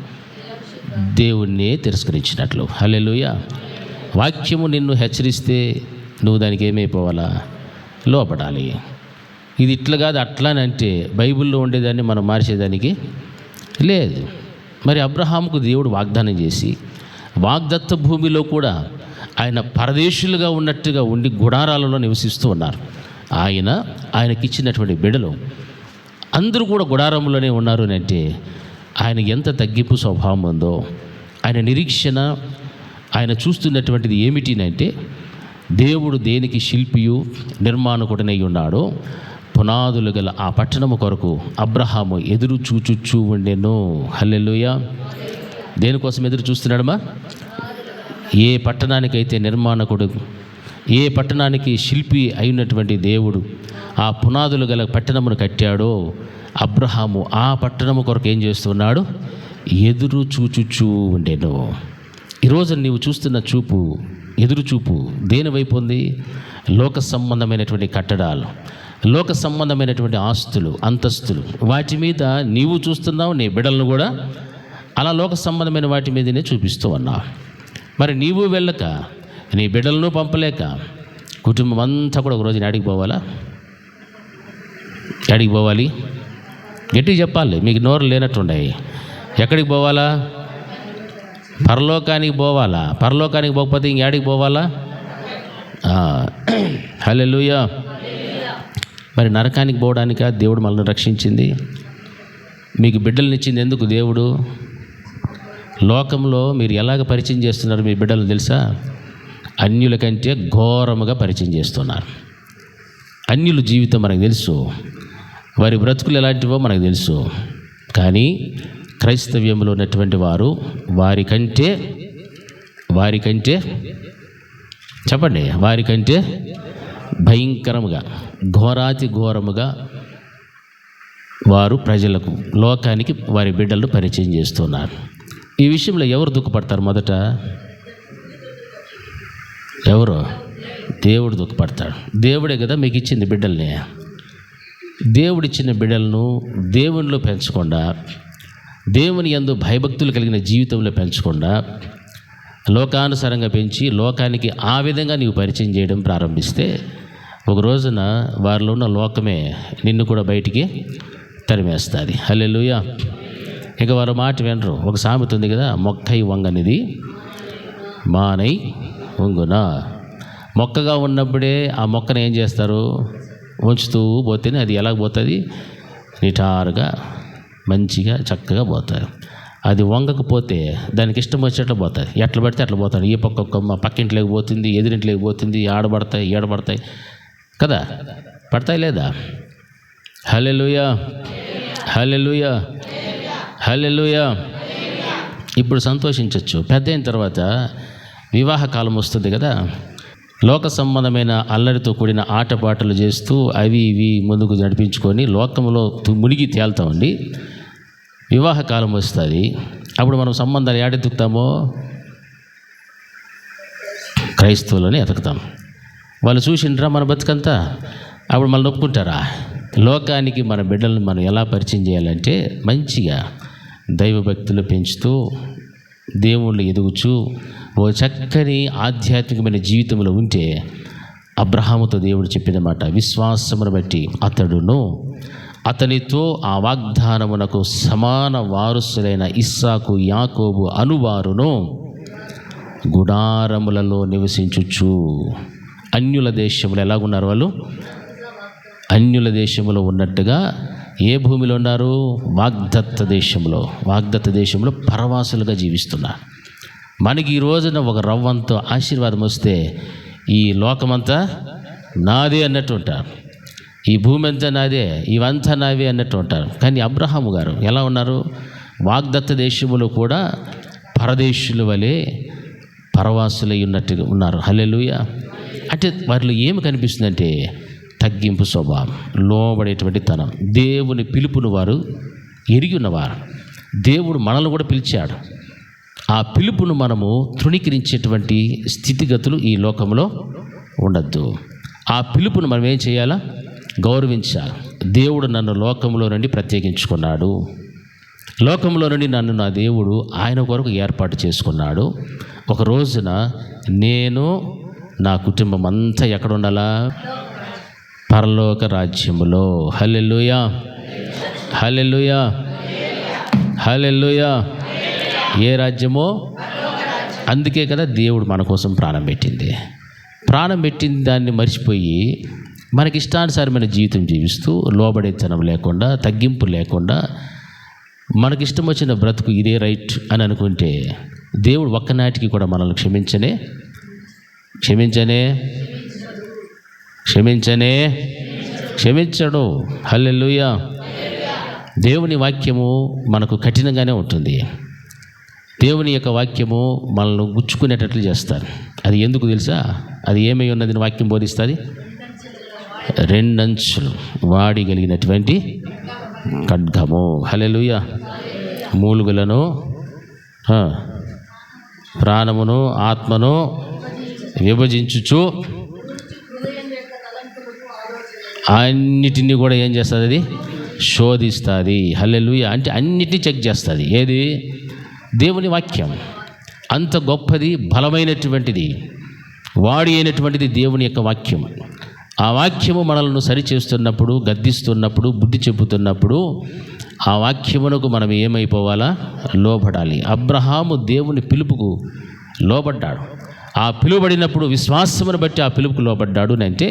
దేవుణ్ణే తిరస్కరించినట్లు. హల్లెలూయా. వాక్యము నిన్ను హెచ్చరిస్తే నువ్వు దానికి ఏమైపోవాలా? లోపడాలి. ఇది ఇట్లా కాదు అట్లా అని అంటే బైబిల్లో ఉండేదాన్ని మనం మార్చేదానికి లేదు. మరి అబ్రహాముకు దేవుడు వాగ్దానం చేసి వాగ్దత్త భూమిలో కూడా ఆయన పరదేశులుగా ఉన్నట్టుగా ఉండి గుడారాలలో నివసిస్తూ ఉన్నారు. ఆయనకిచ్చినటువంటి బిడ్డలు అందరూ కూడా గుడారంలోనే ఉన్నారు అని అంటే ఆయన ఎంత తగ్గింపు స్వభావం ఉందో, ఆయన నిరీక్షణ, ఆయన చూస్తున్నటువంటిది ఏమిటినంటే దేవుడు దేనికి శిల్పియు నిర్మాణకుడనై ఉన్నాడో పునాదులు గల ఆ పట్టణము కొరకు అబ్రహాము ఎదురు చూచుచూ ఉండెను. హల్లెలూయా. దేనికోసం ఎదురు చూస్తున్నాడమ్మా? ఏ పట్టణానికైతే నిర్మాణకుడు, ఏ పట్టణానికి శిల్పి అయినటువంటి దేవుడు ఆ పునాదులు గల పట్టణమును కట్టాడో అబ్రహాము ఆ పట్టణము కొరకు ఏం చేస్తున్నాడు? ఎదురు చూచుచూ ఉండెను. ఈరోజు నీవు చూస్తున్న చూపు, ఎదురు చూపు దేని వైపు ఉంది? లోక సంబంధమైనటువంటి కట్టడాలు, లోక సంబంధమైనటువంటి ఆస్తులు, అంతస్తులు, వాటి మీద నీవు చూస్తున్నావు. నీ బిడ్డలను కూడా అలా లోక సంబంధమైన వాటి మీదనే చూపిస్తూ ఉన్నావు. మరి నీవు వెళ్ళక, నీ బిడ్డలను పంపలేక కుటుంబం అంతా కూడా ఒక రోజున యాడికి పోవాలా? యాడికి పోవాలి? గట్టిగా చెప్పాలి. మీకు నోరు లేనట్టున్నాయి. ఎక్కడికి పోవాలా? పరలోకానికి పోవాలా? పరలోకానికి పోకపోతే ఇంకేడికి పోవాలా? హల్లెలూయా. మరి నరకానికి పోవడానికా దేవుడు మనల్ని రక్షించింది? మీకు బిడ్డలనిచ్చింది ఎందుకు దేవుడు? లోకంలో మీరు ఎలాగ పరిచయం చేస్తున్నారు మీ బిడ్డలు తెలుసా? అన్యుల కంటే ఘోరముగా పరిచయం చేస్తున్నారు. అన్యుల జీవితం మనకు తెలుసు, వారి బ్రతుకులు ఎలాంటివో మనకు తెలుసు. కానీ క్రైస్తవ్యంలో ఉన్నటువంటి వారు వారికంటే చెప్పండి, వారికంటే భయంకరముగా, ఘోరాతి ఘోరముగా వారు ప్రజలకు, లోకానికి వారి బిడ్డలను పరిచయం చేస్తున్నారు. ఈ విషయంలో ఎవరు దుఃఖపడతారు? మొదట ఎవరు? దేవుడు దుఃఖపడతాడు. దేవుడే కదా మీకు ఇచ్చింది బిడ్డల్ని. దేవుడిచ్చిన బిడ్డలను దేవునిలో పెంచకుండా, దేవుని యందు భయభక్తులు కలిగిన జీవితంలో పెంచకుండా, లోకానుసారంగా పెంచి లోకానికి ఆ విధంగా నీవు పరిచయం చేయడం ప్రారంభిస్తే ఒక రోజున వారిలో ఉన్న లోకమే నిన్ను కూడా బయటికి తరిమేస్తుంది. హల్లెలూయా. ఇక వారు మాట వినరు. ఒక సామెత ఉంది కదా, మొక్కై వంగనిది మానై వంగునా. మొక్కగా ఉన్నప్పుడే ఆ మొక్కను ఏం చేస్తారు? ఉంచుతూ పోతేనే అది ఎలాగ పోతుంది? నిటారుగా మంచిగా చక్కగా పోతుంది. అది వంగకపోతే దానికి ఇష్టం వచ్చేట్లు పోతుంది, ఎట్లా పడితే అట్లా పోతాడు. ఈ పక్క పక్కింట్లోకి పోతుంది, ఎదురింట్లోకి పోతుంది, ఏడబడతాయి కదా, పడతాయి లేదా? హల్లెలూయా, హల్లెలూయా, హల్లెలూయా. ఇప్పుడు సంతోషించవచ్చు. పెద్ద అయిన తర్వాత వివాహ కాలం వస్తుంది కదా, లోక సంబంధమైన అల్లరితో కూడిన ఆటపాటలు చేస్తూ అవి ఇవి ముందుకు నడిపించుకొని లోకంలో మునిగి తేలుతామండి. వివాహ కాలం వస్తుంది. అప్పుడు మనం సంబంధాలు ఏడెత్తుకుతామో? క్రైస్తవులని ఎతుకుతాం. వాళ్ళు చూసిండ్రా మన బతుకంతా? అప్పుడు మళ్ళీ ఒప్పుకుంటారా? లోకానికి మన బిడ్డలను మనం ఎలా పరిచయం చేయాలంటే మంచిగా దైవభక్తులు పెంచుతూ, దేవుళ్ళు ఎదుగుచూ ఓ చక్కని ఆధ్యాత్మికమైన జీవితంలో ఉంటే, అబ్రహాముతో దేవుడు చెప్పిన మాట, విశ్వాసమును బట్టి అతడును అతనితో ఆ వాగ్దానమునకు సమాన వారసులైన ఇస్సాకు, యాకోబు అనువారును గుడారములలో నివసించుచు. అన్యుల దేశంలో ఎలాగున్నారు వాళ్ళు? అన్యుల దేశంలో ఉన్నట్టుగా ఏ భూమిలో ఉన్నారు? వాగ్దత్త దేశంలో. వాగ్దత్త దేశంలో పరవాసులుగా జీవిస్తున్నారు. మనకి ఈ రోజున ఒక రవ్వంతో ఆశీర్వాదం వస్తే ఈ లోకమంతా నాదే అన్నట్టు ఉంటారు, ఈ భూమి అంతా నాదే, ఇవంతా నావే అన్నట్టు ఉంటారు. కానీ అబ్రహాము గారు ఎలా ఉన్నారు? వాగ్దత్త దేశంలో కూడా పరదేశుల వలె పరవాసులై ఉన్నట్టుగా ఉన్నారు. హల్లెలూయా. అంటే వారిలో ఏమి కనిపిస్తుందంటే తగ్గింపు స్వభావం, లోబడేటువంటి తనం, దేవుని పిలుపును వారు ఎరిగి ఉన్నవారు. దేవుడు మనల్ని కూడా పిలిచాడు. ఆ పిలుపును మనము తృణీకరించేటువంటి స్థితిగతులు ఈ లోకంలో ఉండద్దు. ఆ పిలుపును మనం ఏం చేయాలా? గౌరవించాలి. దేవుడు నన్ను లోకంలో నుండి ప్రత్యేకించుకున్నాడు. లోకంలో నుండి నన్ను నా దేవుడు ఆయన కొరకు ఏర్పాటు చేసుకున్నాడు. ఒక రోజున నేను నా కుటుంబం అంతా ఎక్కడ ఉండాలా? పరలోక రాజ్యములో. హల్లెలూయా, హల్లెలూయా, హల్లెలూయా. ఏ రాజ్యమో? అందుకే కదా దేవుడు మన కోసం ప్రాణం పెట్టింది. ప్రాణం పెట్టింది దాన్ని మర్చిపోయి మనకి ఇష్టానుసారమైన జీవితం జీవిస్తూ, లోబడేతనం లేకుండా, తగ్గింపు లేకుండా, మనకిష్టం వచ్చిన బ్రతుకు ఇదే రైట్ అని అనుకుంటే దేవుడు ఒక్కనాటికి కూడా మనల్ని క్షమించడు. హల్లెలూయా. దేవుని వాక్యము మనకు కఠినంగానే ఉంటుంది. దేవుని యొక్క వాక్యము మనల్ని గుచ్చుకునేటట్లు చేస్తారు. అది ఎందుకు తెలుసా? అది ఏమై ఉన్నది వాక్యం బోధిస్తుంది? 2 అంచులు వాడిగలిగినటువంటి ఖడ్గము. హల్లెలూయా. మూలుగులను, ప్రాణమును, ఆత్మను విభజించుచు అన్నిటినీ కూడా ఏం చేస్తుంది? అది శోధిస్తుంది. హల్లెలూయా. అంటే అన్నిటినీ చెక్ చేస్తుంది. ఏది? దేవుని వాక్యం. అంత గొప్పది, బలమైనటువంటిది, వాడి అయినటువంటిది దేవుని యొక్క వాక్యం. ఆ వాక్యము మనల్ని సరిచేస్తున్నప్పుడు, గద్దిస్తున్నప్పుడు, బుద్ధి చెబుతున్నప్పుడు ఆ వాక్యమునకు మనం ఏమైపోవాలా? లోబడాలి. అబ్రహాము దేవుని పిలుపుకు లోబడ్డాడు. ఆ పిలువబడినప్పుడు విశ్వాసమును బట్టి ఆ పిలుపుకు లోబడ్డాడు అంటే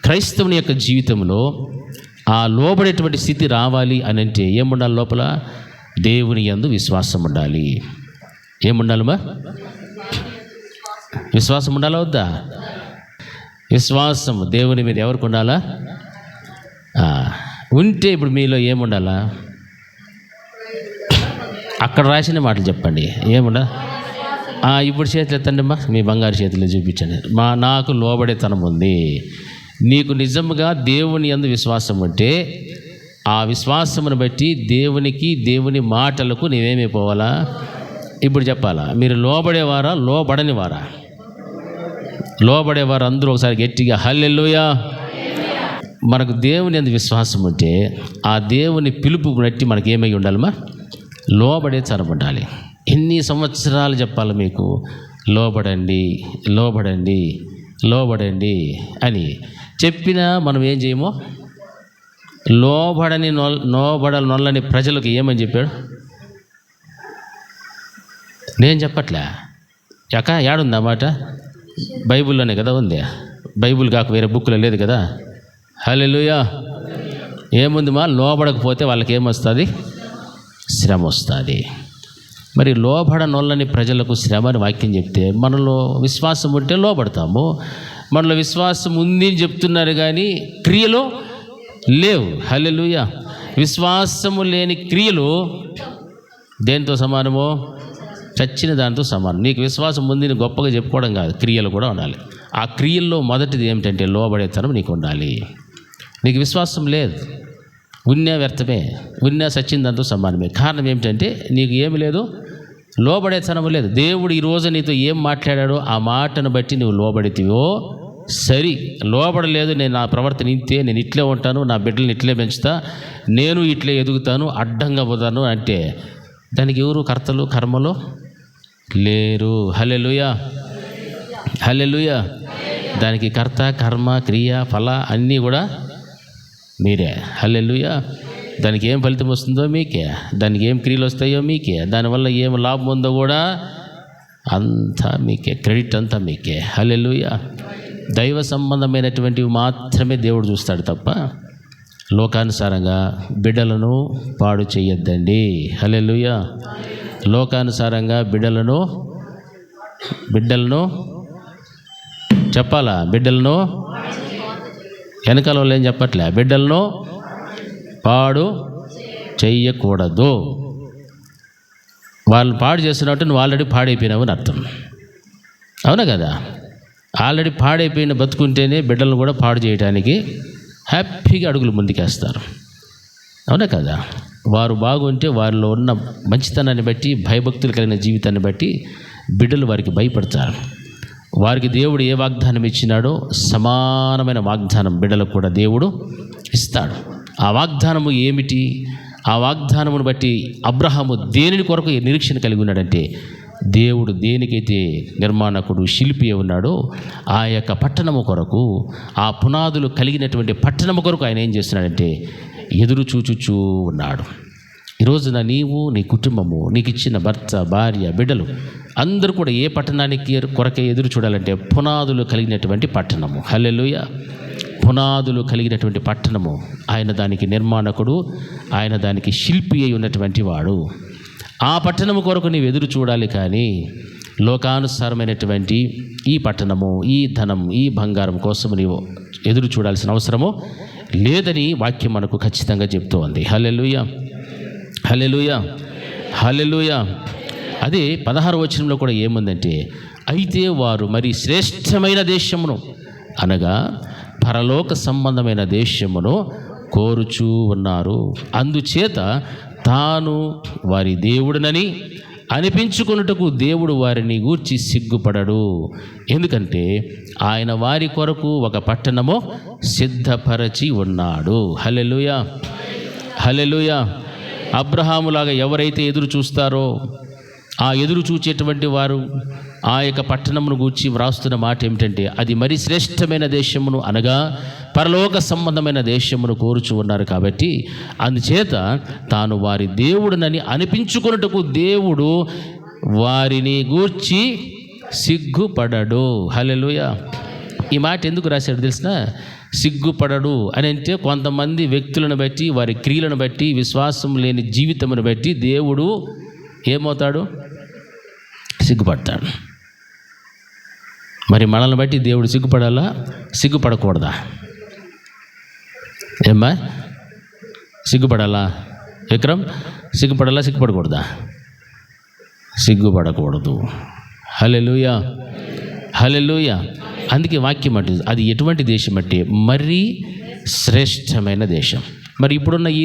క్రైస్తవుని యొక్క జీవితంలో ఆ లోబడేటువంటి స్థితి రావాలి అని అంటే ఏముండాలి? లోపల దేవుని యందు విశ్వాసం ఉండాలి. ఏముండాలమ్మా? విశ్వాసం ఉండాలా వద్దా? విశ్వాసం దేవుని మీద ఎవరికి ఉండాలా? ఉంటే ఇప్పుడు మీలో ఏముండాలా? అక్కడ రాసిన మాటలు చెప్పండి. ఏముండా? ఇప్పుడు చేతులు ఎత్తండి అమ్మా, మీ బంగారు చేతులు చూపించండి. నాకు లోబడేతనం ఉంది. నీకు నిజంగా దేవుని యందు విశ్వాసం ఉంటే ఆ విశ్వాసమును బట్టి దేవునికి, దేవుని మాటలకు నీవేమైపోవాలా? ఇప్పుడు చెప్పాలా? మీరు లోబడేవారా, లోబడనివారా? లోబడేవారు అందరూ ఒకసారి గట్టిగా హల్లెలూయా. మనకు దేవుని యందు విశ్వాసం ఉంటే ఆ దేవుని పిలుపు బట్టి మనకి ఏమై ఉండాలమ్మా? లోబడే తనం ఉండాలి. ఎన్ని సంవత్సరాలు చెప్పాలి మీకు? లోబడండి, లోబడండి, లోబడండి అని చెప్పినా మనం ఏం చేయమో? లోబడనొల్లని ప్రజలకు ఏమని చెప్పాడు? నేను చెప్పట్లే. ఏడుంది ఆ మాట? బైబిల్లోనే కదా ఉంది. బైబిల్ కాక వేరే బుక్లో లేదు కదా. హల్లెలూయా. ఏముంది మా? లోబడకపోతే వాళ్ళకి ఏమొస్తుంది? శ్రమ వస్తుంది. మరి లోబడనొల్లని ప్రజలకు శ్రమ అని వాక్యం చెప్తే మనలో విశ్వాసం ఉంటే లోబడతాము. మనలో విశ్వాసం ఉంది అని చెప్తున్నారు కానీ క్రియలు లేవు. హల్లెలూయా. విశ్వాసము లేని క్రియలు దేనితో సమానమో? చచ్చిన దానితో సమానం. నీకు విశ్వాసం ఉంది గొప్పగా చెప్పుకోవడం కాదు, క్రియలు కూడా ఉండాలి. ఆ క్రియల్లో మొదటిది ఏమిటంటే లోబడేతనం నీకు ఉండాలి. నీకు విశ్వాసం లేదు, ఉన్నా వ్యర్థమే, ఉన్నా చచ్చిన దాంతో సమానమే. కారణం ఏమిటంటే నీకు ఏమి లేదు? లోబడేతనం లేదు. దేవుడు ఈరోజు నీతో ఏం మాట్లాడాడో ఆ మాటను బట్టి నువ్వు లోబడితివో సరి. లోబడలేదు, నేను నా ప్రవర్తన ఇంతే, నేను ఇట్లే ఉంటాను, నా బిడ్డలను ఇట్లే పెంచుతా, నేను ఇట్లే ఎదుగుతాను, అడ్డంగా పోతాను అంటే దానికి ఎవరు కర్తలు కర్మలు లేరు. హల్లెలూయా, హల్లెలూయా. దానికి కర్త, కర్మ, క్రియ, ఫల అన్నీ కూడా మీరే. హల్లెలూయా. దానికి ఏం ఫలితం వస్తుందో మీకే, దానికి ఏం క్రియలు వస్తాయో మీకే, దానివల్ల ఏం లాభం ఉందో కూడా అంతా మీకే, క్రెడిట్ అంతా మీకే. హల్లెలూయా. దైవ సంబంధమైనటువంటివి మాత్రమే దేవుడు చూస్తాడు తప్ప లోకానుసారంగా బిడ్డలను పాడు చేయొద్దండి. హల్లెలూయా. లోకానుసారంగా బిడ్డలను చెప్పాలా? బిడ్డలను వెనకాల వాళ్ళు ఏం చెప్పట్లే, బిడ్డలను పాడు చెయ్యకూడదు. వాళ్ళని పాడు చేస్తున్నట్టు నువ్వు ఆల్రెడీ పాడైపోయినావు అని అర్థం. అవునా కదా? ఆల్రెడీ పాడైపోయిన బతుకుంటేనే బిడ్డలను కూడా పాడు చేయడానికి హ్యాపీగా అడుగులు ముందుకేస్తారు. అవునా కదా? వారు బాగుంటే వారిలో ఉన్న మంచితనాన్ని బట్టి, భయభక్తులు కలిగిన జీవితాన్ని బట్టి బిడ్డలు వారికి భయపడతారు. వారికి దేవుడు ఏ వాగ్దానం ఇచ్చినాడో సమానమైన వాగ్దానం బిడ్డలకు కూడా దేవుడు ఇస్తాడు. ఆ వాగ్దానము ఏమిటి? ఆ వాగ్దానమును బట్టి అబ్రహాము దేనిని కొరకు నిరీక్షణ కలిగి ఉన్నాడంటే దేవుడు దేనికైతే నిర్మాణకుడు, శిల్పి ఉన్నాడో ఆ యొక్క పట్టణము కొరకు, ఆ పునాదులు కలిగినటువంటి పట్టణము కొరకు ఆయన ఏం చేస్తున్నాడంటే ఎదురు చూచుచూ ఉన్నాడు. ఈరోజున నీవు, నీ కుటుంబము, నీకు ఇచ్చిన భర్త, భార్య, బిడ్డలు అందరూ కూడా ఏ పట్టణానికి కొరకే ఎదురు చూడాలంటే పునాదులు కలిగినటువంటి పట్టణము. హల్లెలూయా. పునాదులు కలిగినటువంటి పట్టణము. ఆయన దానికి నిర్మాణకుడు, ఆయన దానికి శిల్పి అయి ఉన్నటువంటి వాడు. ఆ పట్టణము కొరకు నీవు ఎదురు చూడాలి కానీ లోకానుసారమైనటువంటి ఈ పట్టణము, ఈ ధనం, ఈ బంగారం కోసం నీవు ఎదురు చూడాల్సిన అవసరము లేదని వాక్యం మనకు ఖచ్చితంగా చెప్తూ ఉంది. హల్లెలూయా, హల్లెలూయా, హల్లెలూయా. అదే 16వ వచనంలో కూడా ఏముందంటే, అయితే వారు మరి శ్రేష్టమైన దేశమును అనగా పరలోక సంబంధమైన దేశమును కోరుచూ ఉన్నారు. అందుచేత తాను వారి దేవుడునని అనిపించుకొనుటకు దేవుడు వారిని గూర్చి సిగ్గుపడడు. ఎందుకంటే ఆయన వారి కొరకు ఒక పట్టణము సిద్ధపరచి ఉన్నాడు. హల్లెలూయా, హల్లెలూయా. అబ్రహాములాగా ఎవరైతే ఎదురు చూస్తారో ఆ ఎదురు చూచేటువంటి వారు ఆ యొక్క పట్టణమును గూర్చి వ్రాస్తున్న మాట ఏమిటంటే, అది మరి శ్రేష్టమైన దేశమును అనగా పరలోక సంబంధమైన దేశమును కోరుచు ఉన్నారు. కాబట్టి అందుచేత తాను వారి దేవుడునని అనిపించుకున్నట్టుకు దేవుడు వారిని గూర్చి సిగ్గుపడడు. హల్లెలూయా. ఈ మాట ఎందుకు రాశాడు తెలిసిన? సిగ్గుపడడు అని అంటే కొంతమంది వ్యక్తులను బట్టి, వారి క్రియలను బట్టి, విశ్వాసం లేని జీవితమును బట్టి దేవుడు ఏమవుతాడు? సిగ్గుపడతాడు. మరి మనల్ని బట్టి దేవుడు సిగ్గుపడాలా, సిగ్గుపడకూడదా? ఏమ్మా, సిగ్గుపడాలా విక్రమ్? సిగ్గుపడాలా, సిగ్గుపడకూడదా? సిగ్గుపడకూడదు. హల్లెలూయా, హల్లెలూయా. అందుకే వాక్యం అంటుంది, అది ఎటువంటి దేశం అంటే మరీ శ్రేష్టమైన దేశం. మరి ఇప్పుడున్న ఈ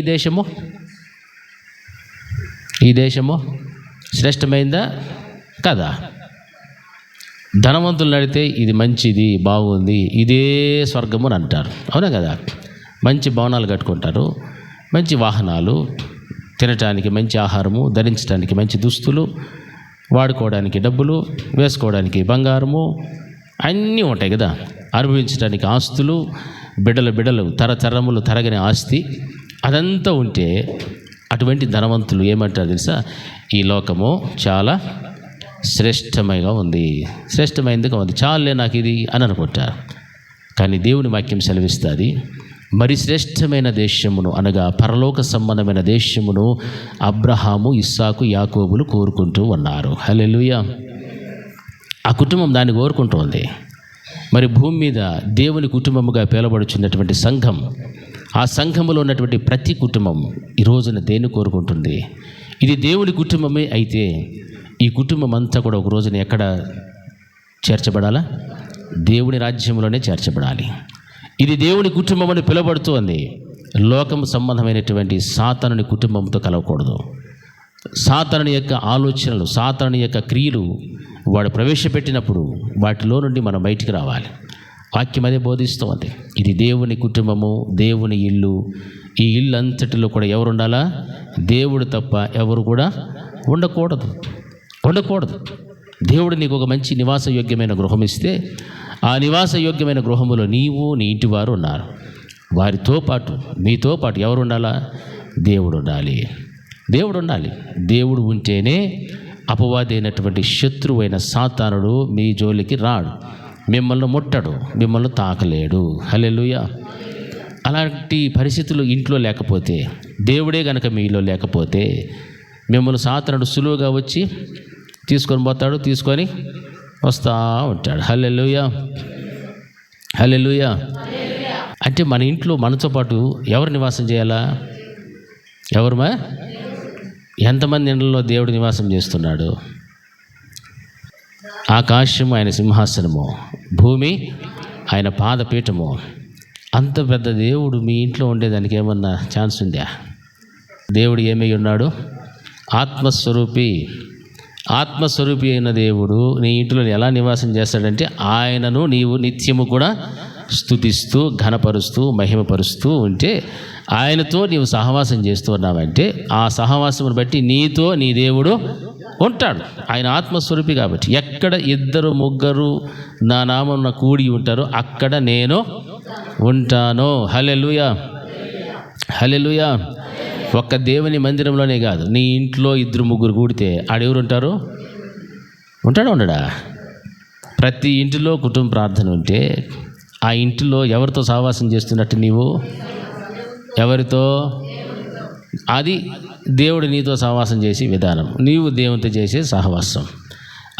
దేశము శ్రేష్టమైందా కదా? ధనవంతులు అడిగితే ఇది మంచిది, బాగుంది, ఇదే స్వర్గము అని అంటారు. అవునా కదా? మంచి భవనాలు కట్టుకుంటారు, మంచి వాహనాలు, తినటానికి మంచి ఆహారము, ధరించడానికి మంచి దుస్తులు, వాడుకోవడానికి డబ్బులు, వేసుకోవడానికి బంగారము, అన్నీ ఉంటాయి కదా. అనుభవించడానికి ఆస్తులు, బిడ్డలు తరతరములు తరగని ఆస్తి, అదంతా ఉంటే అటువంటి ధనవంతులు ఏమంటారు తెలుసా? ఈ లోకము చాలా శ్రేష్టమైగా ఉంది, శ్రేష్టమైనదిగా ఉంది, చాలే నాకు ఇది అని అనుకుంటారు. కానీ దేవుని వాక్యం సెలవిస్తుంది, మరి శ్రేష్టమైన దేశమును అనగా పరలోక సంబంధమైన దేశమును అబ్రహాము, ఇస్సాకు, యాకోబులు కోరుకుంటూ ఉన్నారు. హల్లెలూయా. ఆ కుటుంబం దాన్ని కోరుకుంటోంది. మరి భూమి మీద దేవుని కుటుంబముగా పేలబడుచున్నటువంటి సంఘం, ఆ సంఘములో ఉన్నటువంటి ప్రతి కుటుంబం ఈ రోజున దేన్ని కోరుకుంటుంది? ఇది దేవుని కుటుంబమే అయితే ఈ కుటుంబం అంతా కూడా ఒక రోజున ఎక్కడ చేర్చబడాలా? దేవుని రాజ్యంలోనే చేర్చబడాలి. ఇది దేవుని కుటుంబం అని పిలువబడుతోంది. లోకం సంబంధమైనటువంటి సాతానుని కుటుంబంతో కలవకూడదు. సాతానుని యొక్క ఆలోచనలు, సాతానుని యొక్క క్రియలు వాడు ప్రవేశపెట్టినప్పుడు వాటిలో నుండి మనం బయటికి రావాలి. వాక్యం అదే బోధిస్తోంది. ఇది దేవుని కుటుంబము, దేవుని ఇల్లు. ఈ ఇల్లు అంతటిలో కూడా ఎవరు ఉండాలా? దేవుడు తప్ప ఎవరు కూడా ఉండకూడదు. దేవుడు నీకు ఒక మంచి నివాసయోగ్యమైన గృహం ఇస్తే ఆ నివాసయోగ్యమైన గృహములో నీవు, నీ ఇంటి వారు ఉన్నారు. వారితో పాటు మీతో పాటు ఎవరు ఉండాలా? దేవుడు ఉండాలి. దేవుడు ఉంటేనే అపవాది అయినటువంటి శత్రువైన సాతానుడు మీ జోలికి రాడు, మిమ్మల్ని ముట్టడు, మిమ్మల్ని తాకలేడు. హల్లెలూయా. అలాంటి పరిస్థితులు ఇంట్లో లేకపోతే, దేవుడే గనక మీలో లేకపోతే మిమ్మల్ని సాతానుడు సులువుగా వచ్చి తీసుకొని పోతాడు, తీసుకొని వస్తూ ఉంటాడు. హల్లెలూయా. అంటే మన ఇంట్లో మనతో పాటు ఎవరు నివాసం చేయాలా? ఎవరుమా? ఎంతమంది ఇండ్లలో దేవుడు నివాసం చేస్తున్నాడు? ఆకాశము ఆయన సింహాసనము, భూమి ఆయన పాదపీఠము. అంత పెద్ద దేవుడు మీ ఇంట్లో ఉండేదానికి ఏమన్నా ఛాన్స్ ఉందా? దేవుడు ఏమై ఉన్నాడు? ఆత్మస్వరూపి అయిన దేవుడు నీ ఇంట్లో ఎలా నివాసం చేస్తాడంటే ఆయనను నీవు నిత్యము కూడా స్తుతిస్తూ, ఘనపరుస్తూ, మహిమపరుస్తూ ఉంటే, ఆయనతో నీవు సహవాసం చేస్తూ ఉన్నావంటే ఆ సహవాసమును బట్టి నీతో నీ దేవుడు ఉంటాడు. ఆయన ఆత్మస్వరూపి కాబట్టి ఎక్కడ 2-3 నా నామమున కూడి ఉంటారో అక్కడ నేను ఉంటాను. హల్లెలూయా. ఒక్క దేవుని మందిరంలోనే కాదు, నీ ఇంట్లో 2-3 కూడితే ఆడెవరు ఉంటారు? ఉండడా? ప్రతి ఇంటిలో కుటుంబ ప్రార్థన ఉంటే ఆ ఇంటిలో ఎవరితో సహవాసం చేస్తున్నట్టు? నీవు ఎవరితో? అది దేవుడు నీతో సహవాసం చేసే విధానం, నీవు దేవునితో చేసే సహవాసం.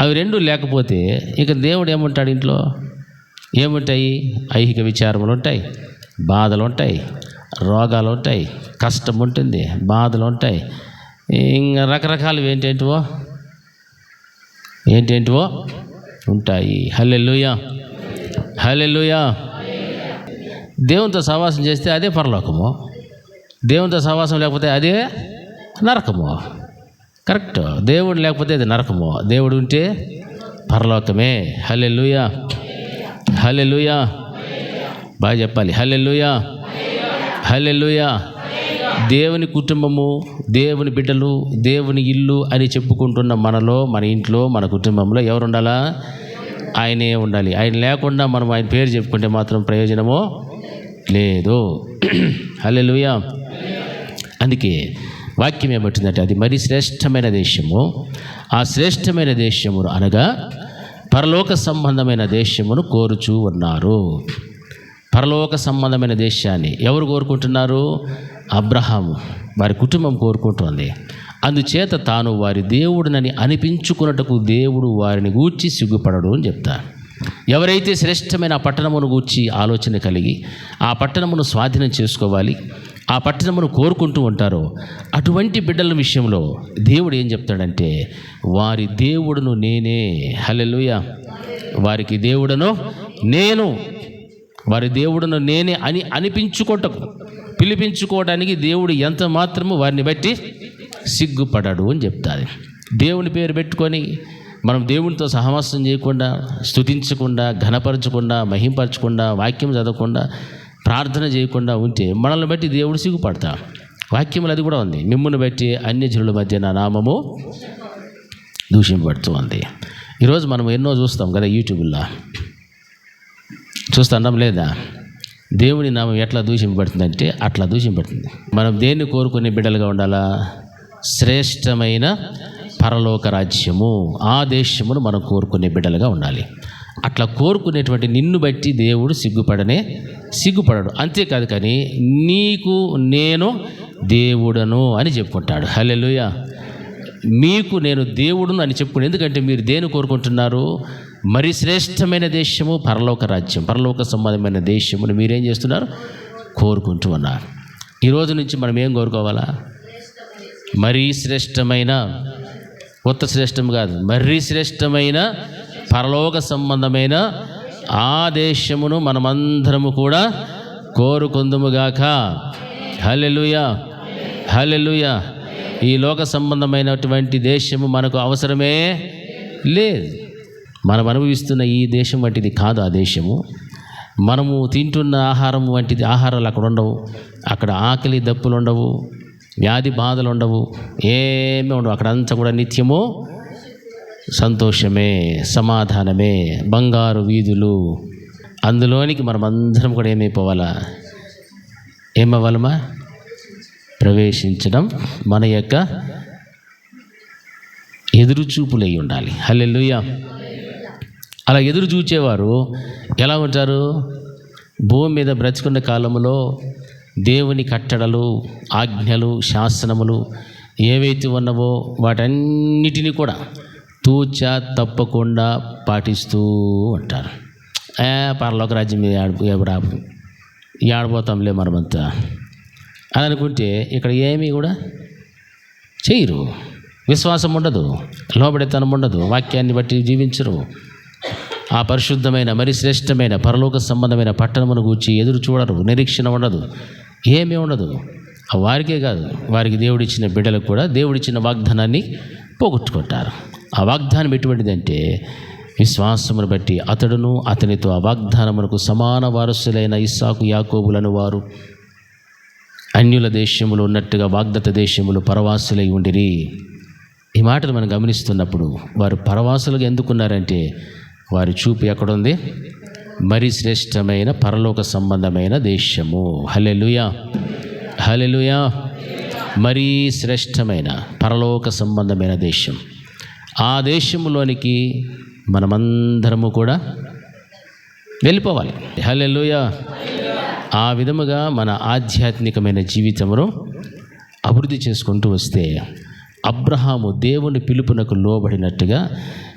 అవి రెండు లేకపోతే ఇక దేవుడు ఏముంటాడు? ఇంట్లో ఏముంటాయి? ఐహిక విచారములు ఉంటాయి, బాధలు ఉంటాయి, రోగాలు ఉంటాయి, కష్టం ఉంటుంది, బాధలు ఉంటాయి, ఇంకా రకరకాలు ఏంటేంటివో ఉంటాయి. హల్లెలూయా. దేవునితో సహవాసం చేస్తే అదే పరలోకము, దేవునితో సహవాసం లేకపోతే అదే నరకము. కరెక్ట్. దేవుడు లేకపోతే అది నరకము, దేవుడు ఉంటే పరలోకమే. హల్లెలూయా. బాగా చెప్పాలి. హల్లెలూయా. దేవుని కుటుంబము, దేవుని బిడ్డలు, దేవుని ఇల్లు అని చెప్పుకుంటున్న మనలో, మన ఇంట్లో, మన కుటుంబంలో ఎవరు ఉండాలా? ఆయనే ఉండాలి. ఆయన లేకుండా మనం ఆయన పేరు చెప్పుకుంటే మాత్రం ప్రయోజనమో లేదు. హల్లెలూయా. అందుకే వాక్యం ఏమంటుందంటే అది మరి శ్రేష్టమైన దేశము, ఆ శ్రేష్టమైన దేశమును అనగా పరలోక సంబంధమైన దేశమును కోరుచూ ఉన్నారు. పరలోక సంబంధమైన దేశాన్ని ఎవరు కోరుకుంటున్నారు? అబ్రహాము వారి కుటుంబం కోరుకుంటోంది. అందుచేత తాను వారి దేవుడినని అనిపించుకున్నట్టుకు దేవుడు వారిని గూర్చి సిగ్గుపడడు అని చెప్తారు. ఎవరైతే శ్రేష్టమైన ఆ పట్టణమును గూర్చి ఆలోచన కలిగి ఆ పట్టణమును స్వాధీనం చేసుకోవాలి, ఆ పట్టణమును కోరుకుంటూ ఉంటారో అటువంటి బిడ్డల విషయంలో దేవుడు ఏం చెప్తాడంటే వారి దేవుడును నేనే. హల్లెలూయా. వారికి దేవుడును నేను, వారి దేవుడును నేనే అని అనిపించుకోటకు పిలిపించుకోవడానికి దేవుడు ఎంత మాత్రము వారిని బట్టి సిగ్గుపడడు అని చెప్తాది. దేవుని పేరు పెట్టుకొని మనం దేవునితో సహవాసం చేయకుండా, స్తుతించకుండా, ఘనపరచకుండా, మహింపరచకుండా, వాక్యం చదవకుండా, ప్రార్థన చేయకుండా ఉంటే మనల్ని బట్టి దేవుడు సిగ్గుపడతా. వాక్యములు అది కూడా ఉంది, మిమ్మును బట్టి అన్యజనుల మధ్య నా నామము దూషింపబడుతూ ఉంది. ఈరోజు మనం ఎన్నో చూస్తాం కదా, యూట్యూబ్లో చూస్తున్నాం లేదా? దేవుని నామం ఎట్లా దూషింపబడుతుందంటే అట్లా దూషింపబడుతుంది. మనం దేన్ని కోరుకునే బిడ్డలుగా ఉండాలా? శ్రేష్టమైన పరలోక రాజ్యము, ఆ దేశమును మనం కోరుకునే బిడ్డలుగా ఉండాలి. అట్లా కోరుకునేటువంటి నిన్ను బట్టి దేవుడు సిగ్గుపడడు. అంతేకాదు కానీ నీకు నేను దేవుడను అని చెప్పుకుంటాడు. హల్లెలూయా. మీకు నేను దేవుడును అని చెప్పుకుని, ఎందుకంటే మీరు దేని కోరుకుంటున్నారు? మరి శ్రేష్టమైన దేశము పరలోక రాజ్యం, పరలోక సంబంధమైన దేశమును మీరేం చేస్తున్నారు? కోరుకుంటూ ఉన్నారు. ఈరోజు నుంచి మనం ఏం కోరుకోవాలా? మరీ శ్రేష్టమైన, కొత్త శ్రేష్టం కాదు, మరీ శ్రేష్టమైన పరలోక సంబంధమైన ఆ దేశమును మనమందరము కూడా కోరుకుందుముగాక. హల్లెలూయా. హల్లెలూయా. ఈ లోక సంబంధమైనటువంటి దేశము మనకు అవసరమే లేదు. మనం అనుభవిస్తున్న ఈ దేశం వంటిది కాదు ఆ దేశము. మనము తింటున్న ఆహారం వంటిది ఆహారాలు అక్కడ ఉండవు. అక్కడ ఆకలి దప్పులు ఉండవు, వ్యాధి బాధలు ఉండవు, ఏమీ ఉండవు. అక్కడంతా కూడా నిత్యము సంతోషమే, సమాధానమే, బంగారు వీధులు. అందులోనికి మనం అందరం కూడా ఏమవ్వాలమ్మా? ప్రవేశించడం మన యొక్క ఎదురుచూపులై ఉండాలి. హల్లెలూయా. అలా ఎదురు చూచేవారు ఎలా ఉంటారు? భూమి మీద బ్రతుకున్న కాలంలో దేవుని కట్టడలు, ఆజ్ఞలు, శాసనములు ఏవైతే ఉన్నావో వాటన్నిటినీ కూడా తూచా తప్పకుండా పాటిస్తూ ఉంటారు. పరలోక రాజ్యం మీద ఆడిపోతాంలే మనమంతా అని అనుకుంటే ఇక్కడ ఏమీ కూడా చేయరు. విశ్వాసం ఉండదు, లోబడితనం ఉండదు, వాక్యాన్ని బట్టి జీవించరు. ఆ పరిశుద్ధమైన మరి శ్రేష్టమైన పరలోక సంబంధమైన పట్టణమును గూర్చి ఎదురు చూడరు, నిరీక్షణ ఉండదు, ఏమీ ఉండదు. వారికే కాదు, వారికి దేవుడిచ్చిన బిడ్డలకు కూడా దేవుడిచ్చిన వాగ్దానాన్ని పోగొట్టుకుంటారు. ఆ వాగ్దానం ఎటువంటిదంటే విశ్వాసమును బట్టి అతడును అతనితో ఆ వాగ్దానమునకు సమాన వారసులైన ఇస్సాకు, యాకోబులను వారు అన్యుల దేశములు ఉన్నట్టుగా వాగ్దత్త దేశములు పరవాసులై ఉండిరి. ఈ మాటలు మనం గమనిస్తున్నప్పుడు వారు పరవాసులుగా ఎందుకున్నారంటే వారి చూపు ఎక్కడుంది? మరి శ్రేష్టమైన పరలోక సంబంధమైన దేశము. హల్లెలూయా. హల్లెలూయా. మరీ శ్రేష్టమైన పరలోక సంబంధమైన దేశం. ఆ దేశంలోనికి మనమందరము కూడా వెళ్ళిపోవాలి. హల్లెలూయా. ఆ విధముగా మన ఆధ్యాత్మికమైన జీవితమును అభివృద్ధి చేసుకుంటూ వస్తే అబ్రహాము దేవుని పిలుపునకు లోబడినట్టుగా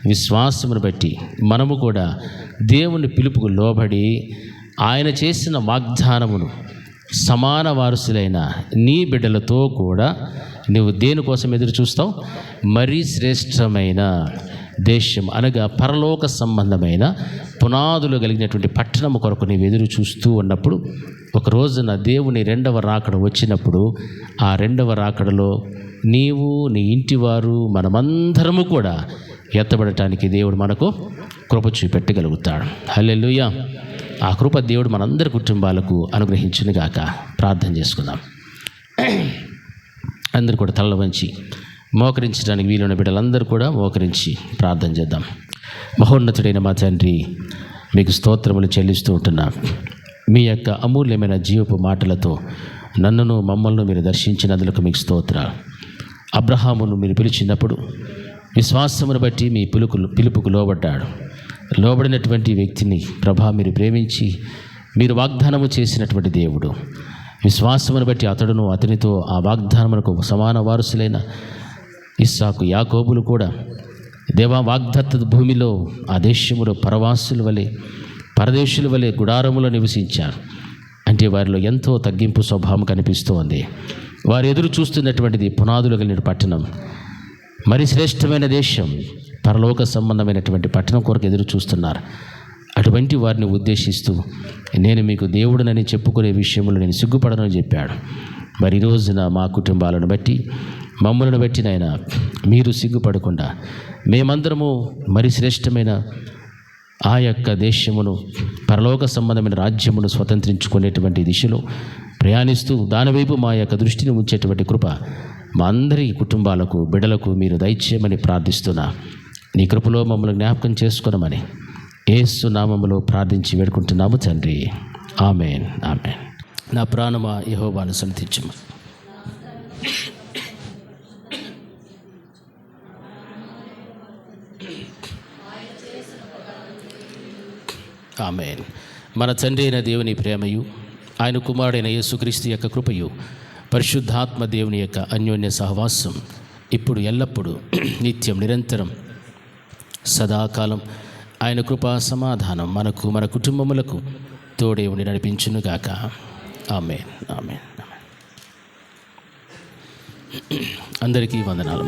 విశ్వాసమును బట్టి మనము కూడా దేవుని పిలుపుకు లోబడి ఆయన చేసిన వాగ్దానమును సమాన వారసులైన నీ బిడ్డలతో కూడా నువ్వు దేనికోసం ఎదురు చూస్తావు? మరీ శ్రేష్టమైన దేశం అనగా పరలోక సంబంధమైన పునాదులు కలిగినటువంటి పట్టణము కొరకు నీవు ఎదురు చూస్తూ ఉన్నప్పుడు ఒక రోజున దేవుని రెండవ రాకడ వచ్చినప్పుడు ఆ రెండవ రాకడలో నీవు, నీ ఇంటివారు, మనమందరము కూడా ఎత్తబడటానికి దేవుడు మనకు కృప చూపెట్టగలుగుతాడు. హల్లెలూయా. ఆ కృప దేవుడు మనందరి కుటుంబాలకు అనుగ్రహించునుగాక. ప్రార్థన చేసుకుందాం. అందరూ కూడా తల వంచి మోకరించడానికి వీలున్న బిడ్డలందరూ కూడా మోకరించి ప్రార్థన చేద్దాం. మహోన్నతుడైన మా తండ్రి, మీకు స్తోత్రములు చెల్లిస్తూ ఉంటున్నాం. మీ యొక్క అమూల్యమైన జీవపు మాటలతో నన్నును మమ్మల్ని మీరు దర్శించినందుకు మీకు స్తోత్రాలు. అబ్రహామును మీరు పిలిచినప్పుడు విశ్వాసమును బట్టి మీ పిలుపుకు లోబడ్డాడు. లోబడినటువంటి వ్యక్తిని ప్రభా మీరు ప్రేమించి మీరు వాగ్దానము చేసినటువంటి దేవుడు. విశ్వాసమును బట్టి అతడును అతనితో ఆ వాగ్దానమునకు సమాన వారసులైన ఇస్సాకు యాకోబులు కూడా దేవా వాగ్దత్త భూమిలో ఆ దేశములో పరదేశుల వలె గుడారములో నివసించారు. అంటే వారిలో ఎంతో తగ్గింపు స్వభావం కనిపిస్తోంది. వారు ఎదురు చూస్తున్నటువంటిది పునాదులు కలిగిన పట్టణం, మరి శ్రేష్టమైన దేశం, పరలోక సంబంధమైనటువంటి పట్టణం కొరకు ఎదురు చూస్తున్నారు. అటువంటి వారిని ఉద్దేశిస్తూ నేను మీకు దేవుడినని చెప్పుకునే విషయంలో నేను సిగ్గుపడనని చెప్పాడు. మరి ఈ రోజున మా కుటుంబాలను బట్టి మమ్మల్ని బట్టి నాయన మీరు సిగ్గుపడకుండా మేమందరము మరి శ్రేష్టమైన ఆ యొక్క దేశమును పరలోక సంబంధమైన రాజ్యమును స్వతంత్రించుకునేటువంటి దిశలో ప్రయాణిస్తూ దానివైపు మా యొక్క దృష్టిని ఉంచేటువంటి కృప మా అందరి కుటుంబాలకు బిడ్డలకు మీరు దయచేయమని ప్రార్థిస్తున్నా. నీ కృపలో మమ్మల్ని జ్ఞాపకం చేసుకునమని యేసు నామములో ప్రార్థించి వేడుకుంటున్నాము తండ్రి. ఆమేన్, ఆమేన్. నా ప్రాణమా యెహోవాను సన్నిధించుము. ఆమేన్. మన తండ్రి అయిన దేవుని ప్రేమయు ఆయన కుమారుడైన యేసుక్రీస్తు యొక్క కృపయు పరిశుద్ధాత్మ దేవుని యొక్క అన్యోన్య సహవాసం ఇప్పుడు ఎల్లప్పుడూ నిత్యం నిరంతరం సదాకాలం ఆయన కృపా సమాధానం మనకు మన కుటుంబములకు తోడే ఉండి నడిపించునుగాక. ఆమేన్, ఆమేన్. అందరికీ వందనాలు.